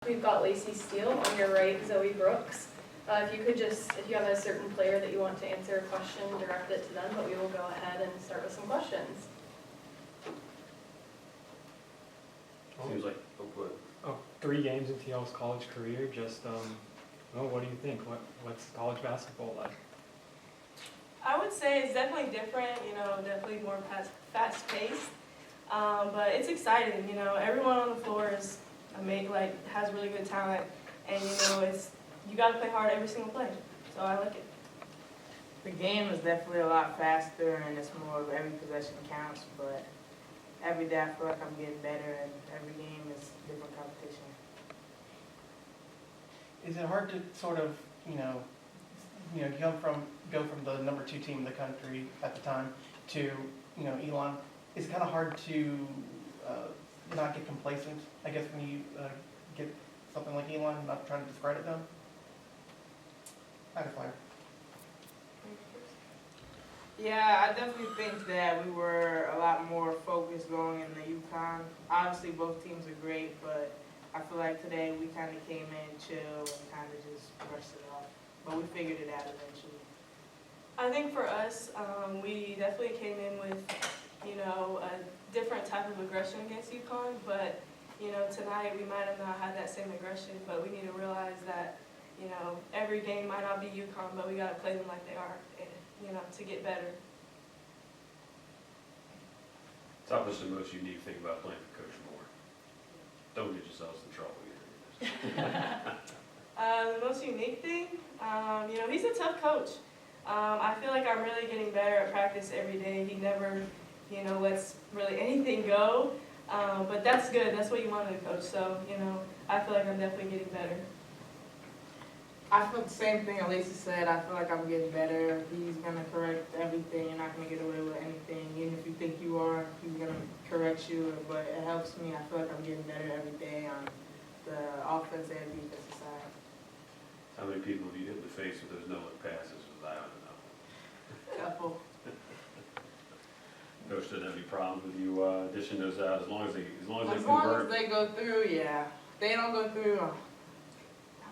We've got Laci Steele on your right, Zoe Brooks. If you have a certain player that you want to answer a question, direct it to them, but we will go ahead and start with some questions. Seems like, good. 3 games in TL's college career, what do you think? What's college basketball like? I would say it's definitely different, definitely more fast-paced, but it's exciting, everyone on the floor is has really good talent, and you got to play hard every single play, so I like it. The game is definitely a lot faster, and it's more of every possession counts, but every day I feel like I'm getting better, and every game is different competition. Is it hard to sort of, go from the number 2 team in the country at the time to, Elon? Is it kind of hard to not get complacent, I guess, when you get something like Elon, not trying to discredit them? Either player. Yeah, I definitely think that we were a lot more focused going in the UConn. Obviously, both teams are great, but I feel like today we kind of came in chill and kind of just brushed it off. But we figured it out eventually. I think for us, we definitely came in with, a different type of aggression against UConn, but, tonight we might have not had that same aggression, but we need to realize that, every game might not be UConn, but we got to play them like they are, to get better. It's obviously the most unique thing about playing for Coach Moore. Don't get yourselves in trouble either. The most unique thing, he's a tough coach. I feel like I'm really getting better at practice every day. He never, lets really anything go. But that's good. That's what you want in a coach. So, I feel like I'm definitely getting better. I feel the same thing Laci said. I feel like I'm getting better. He's going to correct everything. You're not going to get away with anything. Even if you think you are, he's going to correct you. But it helps me. I feel like I'm getting better every day on the offense and defensive side. How many people have you hit in the face with those no-look passes? I don't know. Couple. Coach doesn't have any problems with you dishing those out as long as they As convert. long as they go through, yeah. If they don't go through,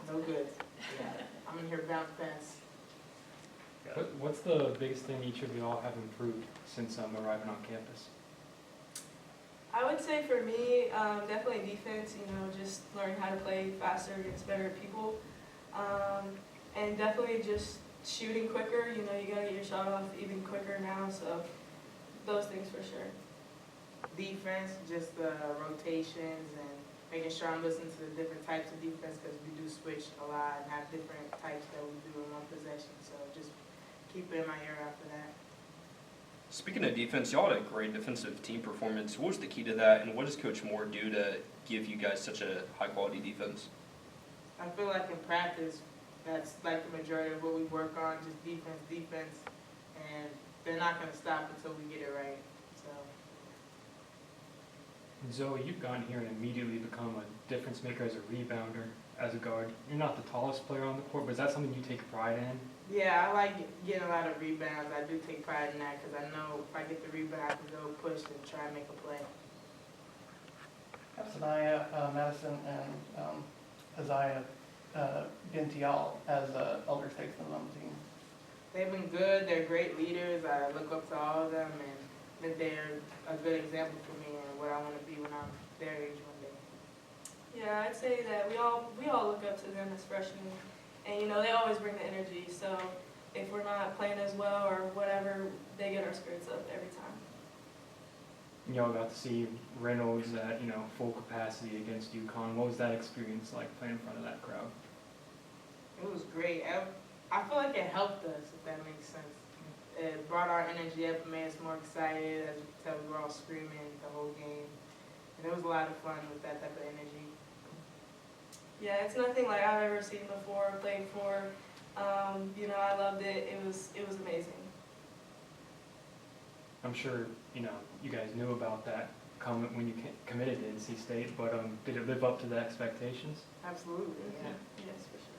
no good. Yeah. I'm in here bounce pass. What's the biggest thing each of you all have improved since arriving on campus? I would say for me, definitely defense, just learning how to play faster against better people. And definitely just shooting quicker, you got to get your shot off even quicker now, so those things for sure. Defense, just the rotations and making sure I'm listening to the different types of defense because we do switch a lot and have different types that we do in one possession, so just keep it in my ear after that. Speaking of defense, y'all had a great defensive team performance. What was the key to that, and what does Coach Moore do to give you guys such a high-quality defense? I feel like in practice, that's like the majority of what we work on, just defense, and they're not going to stop until we get it right. So. Zoe, you've gone here and immediately become a difference maker as a rebounder, as a guard. You're not the tallest player on the court, but is that something you take pride in? Yeah, I like getting a lot of rebounds. I do take pride in that because I know if I get the rebound, I can go push and try and make a play. Sanaya, Madison, and Isaiah been to y'all as elder statesmen on the team? They've been good. They're great leaders. I look up to all of them, and they're a good example for me and what I want to be when I'm their age one day. Yeah, I'd say that we all look up to them as freshmen, and they always bring the energy. So if we're not playing as well or whatever, they get our spirits up every time. Y'all got to see Reynolds at full capacity against UConn. What was that experience like playing in front of that crowd? It was great. I feel like it helped us, if that makes sense. It brought our energy up and made us more excited. As you can tell, we were all screaming the whole game. And it was a lot of fun with that type of energy. Yeah, it's nothing like I've ever seen before, played for. I loved it. It was amazing. I'm sure you guys knew about that comment when you committed to NC State, but did it live up to the expectations? Absolutely, yeah. Yes, for sure.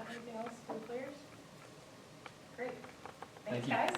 Anything else for the players? Great. Thank Thanks, you. guys.